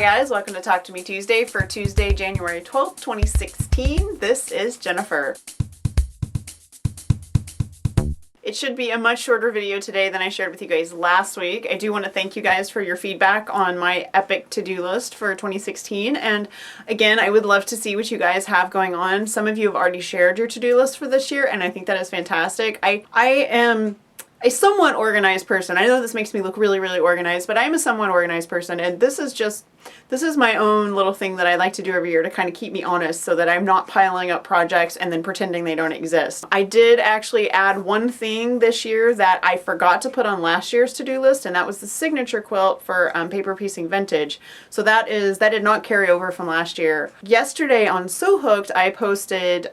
guys, welcome to Talk to Me Tuesday for Tuesday, January 12th, 2016. This is Jennifer. It should be a much shorter video today than I shared with you guys last week. I do want to thank you guys for your feedback on my epic to-do list for 2016. And again, I would love to see what you guys have going on. Some of you have already shared your to-do list for this year, and I think that is fantastic. I am a somewhat organized person. I know this makes me look really, really organized, but I'm a somewhat organized person, and this is my own little thing that I like to do every year to kind of keep me honest so that I'm not piling up projects and then pretending they don't exist. I did actually add one thing this year that I forgot to put on last year's to-do list, and that was the signature quilt for Paper Piecing Vintage. So that did not carry over from last year. Yesterday on Sewhooked, I posted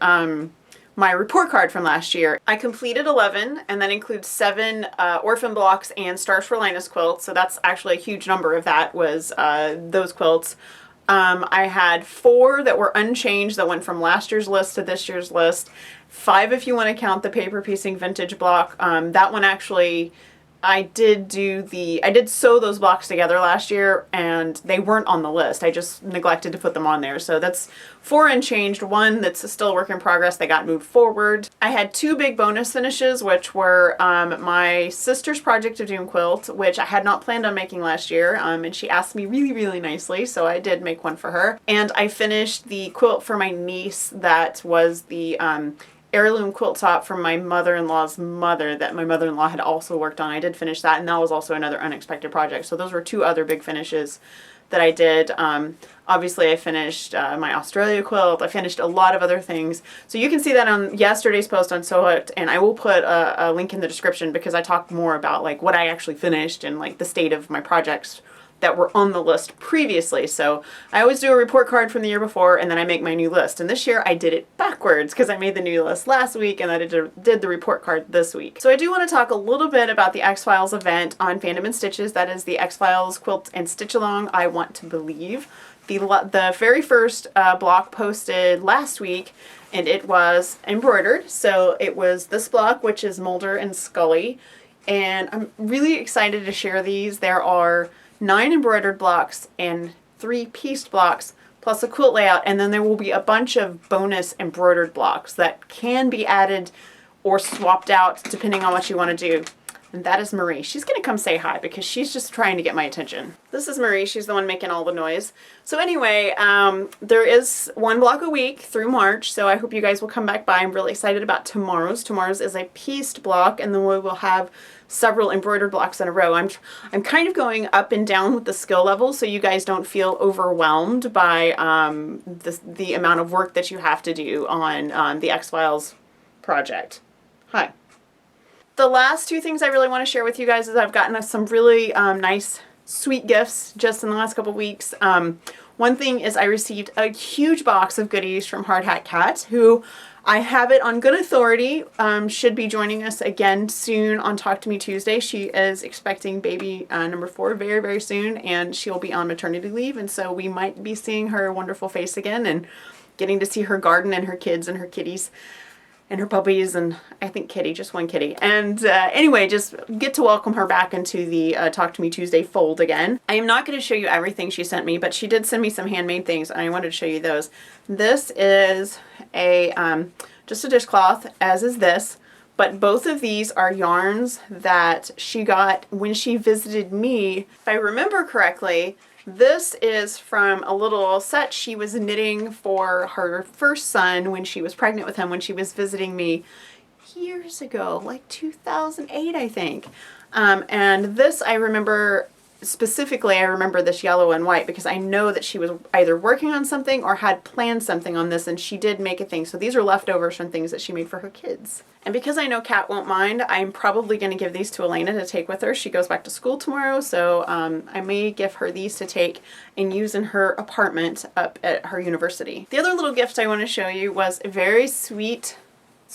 my report card from last year. I completed 11, and that includes 7 orphan blocks and Stars for Linus quilts, so that's actually a huge number of that was those quilts. I had 4 that were unchanged that went from last year's list to this year's list. 5 if you want to count the Paper Piecing Vintage block. That one actually, I did sew those blocks together last year and they weren't on the list. I just neglected to put them on there. So that's 4 unchanged, 1 that's still a work in progress that got moved forward. I had 2 big bonus finishes, which were my sister's Project of Doom quilt, which I had not planned on making last year, and she asked me really, really nicely, so I did make one for her. And I finished the quilt for my niece that was the heirloom quilt top from my mother-in-law's mother that my mother-in-law had also worked on. I did finish that, and that was also another unexpected project. So those were 2 other big finishes that I did. Obviously I finished my Australia quilt. I finished a lot of other things. So you can see that on yesterday's post on Sewhooked, and I will put a link in the description because I talked more about like what I actually finished and like the state of my projects that were on the list previously. So I always do a report card from the year before and then I make my new list. And this year I did it backwards because I made the new list last week and I did the report card this week. So I do want to talk a little bit about the X-Files event on Fandom and Stitches. That is the X-Files Quilt and Stitch Along, I Want to Believe. The very first block posted last week, and it was embroidered. So it was this block, which is Mulder and Scully. And I'm really excited to share these. There are 9 embroidered blocks and 3 pieced blocks plus a quilt layout, and then there will be a bunch of bonus embroidered blocks that can be added or swapped out depending on what you want to do. And that is Marie. She's gonna come say hi because she's just trying to get my attention. This is Marie. She's the one making all the noise. So anyway, there is 1 block a week through March, so I hope you guys will come back by. I'm really excited about tomorrow's. Tomorrow's is a pieced block, and then we will have several embroidered blocks in a row. I'm kind of going up and down with the skill level so you guys don't feel overwhelmed by the amount of work that you have to do on the X-Files project. Hi. The last 2 things I really want to share with you guys is I've gotten some really nice, sweet gifts just in the last couple weeks. One thing is I received a huge box of goodies from Hard Hat Cat, who I have it on good authority, should be joining us again soon on Talk to Me Tuesday. She is expecting baby number 4 very, very soon, and she'll be on maternity leave, and so we might be seeing her wonderful face again and getting to see her garden and her kids and her kitties and her puppies, and I think kitty, just 1 kitty. And anyway, just get to welcome her back into the Talk to Me Tuesday fold again. I am not going to show you everything she sent me, but she did send me some handmade things, and I wanted to show you those. This is just a dishcloth, as is this, but both of these are yarns that she got when she visited me. If I remember correctly, this is from a little set she was knitting for her first son when she was pregnant with him when she was visiting me years ago, like 2008, I think. And this I remember specifically, I remember this yellow and white because I know that she was either working on something or had planned something on this, and she did make a thing. So these are leftovers from things that she made for her kids. And because I know Kat won't mind, I'm probably going to give these to Elena to take with her. She goes back to school tomorrow, so I may give her these to take and use in her apartment up at her university. The other little gift I want to show you was a very sweet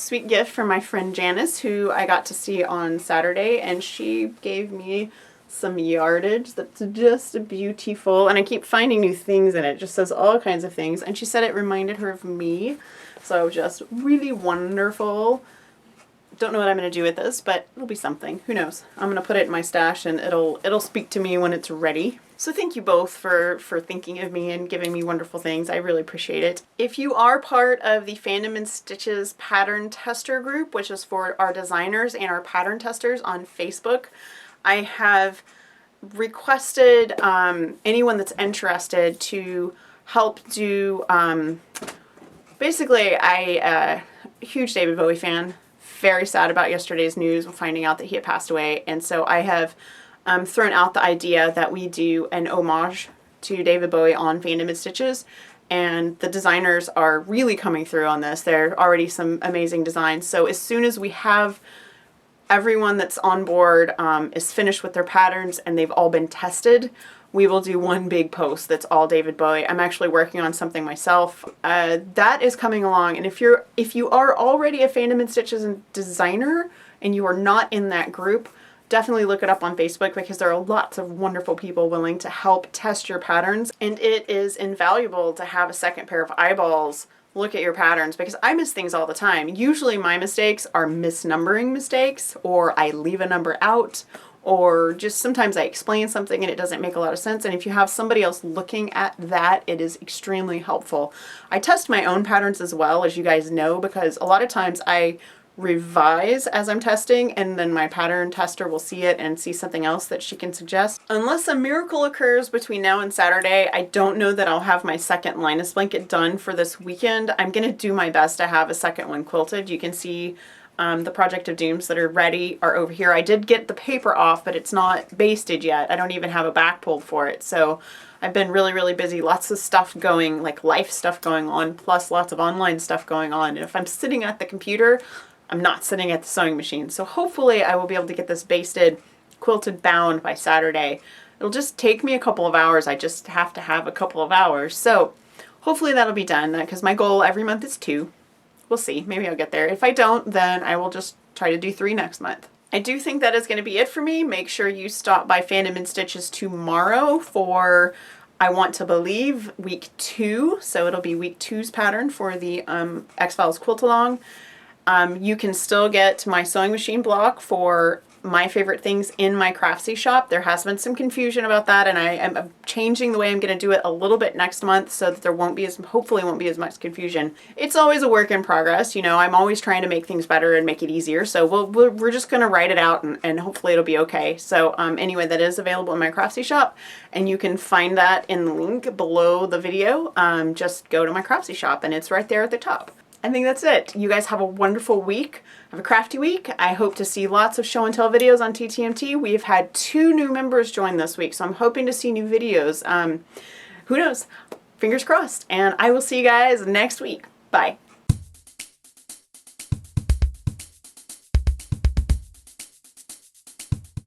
gift from my friend Janice, who I got to see on Saturday, and she gave me some yardage that's just beautiful, and I keep finding new things in it. It just says all kinds of things, and she said it reminded her of me, so just really wonderful. Don't know what I'm going to do with this, but it'll be something. Who knows? I'm going to put it in my stash, and it'll speak to me when it's ready. So thank you both for thinking of me and giving me wonderful things. I really appreciate it. If you are part of the Fandom and Stitches pattern tester group, which is for our designers and our pattern testers on Facebook, I have requested anyone that's interested to help do, basically a huge David Bowie fan, very sad about yesterday's news of finding out that he had passed away, and so I have thrown out the idea that we do an homage to David Bowie on Fandom and Stitches, and the designers are really coming through on this. There are already some amazing designs, so as soon as we have everyone that's on board is finished with their patterns and they've all been tested, we will do one big post that's all David Bowie. I'm actually working on something myself. That is coming along, and if you are already a Fandom and Stitches designer and you are not in that group, definitely look it up on Facebook, because there are lots of wonderful people willing to help test your patterns, and it is invaluable to have a second pair of eyeballs look at your patterns, because I miss things all the time. Usually my mistakes are misnumbering mistakes, or I leave a number out, or just sometimes I explain something and it doesn't make a lot of sense, and if you have somebody else looking at that, it is extremely helpful. I test my own patterns as well, as you guys know, because a lot of times I revise as I'm testing, and then my pattern tester will see it and see something else that she can suggest. Unless a miracle occurs between now and Saturday, I don't know that I'll have my second Linus blanket done for this weekend. I'm gonna do my best to have a second one quilted. You can see the Project of Dooms that are ready are over here. I did get the paper off, but it's not basted yet. I don't even have a back pulled for it. So I've been really, really busy. Lots of stuff going, like life stuff going on, plus lots of online stuff going on. And if I'm sitting at the computer, I'm not sitting at the sewing machine. So hopefully I will be able to get this basted, quilted, bound by Saturday. It'll just take me a couple of hours. I just have to have a couple of hours. So hopefully that'll be done, because my goal every month is 2. We'll see. Maybe I'll get there. If I don't, then I will just try to do 3 next month. I do think that is going to be it for me. Make sure you stop by Fandom and Stitches tomorrow for, I want to believe, week 2. So it'll be week 2's pattern for the X-Files quilt along. You can still get my sewing machine block for my favorite things in my Craftsy shop. There has been some confusion about that, and I am changing the way I'm going to do it a little bit next month so that there won't be hopefully won't be as much confusion. It's always a work in progress, you know. I'm always trying to make things better and make it easier, so we're just going to write it out, and hopefully it'll be okay. So anyway, that is available in my Craftsy shop, and you can find that in the link below the video. Just go to my Craftsy shop, and it's right there at the top. I think that's it. You guys have a wonderful week. Have a crafty week. I hope to see lots of show and tell videos on TTMT. We've had 2 new members join this week, so I'm hoping to see new videos. Who knows? Fingers crossed. And I will see you guys next week. Bye.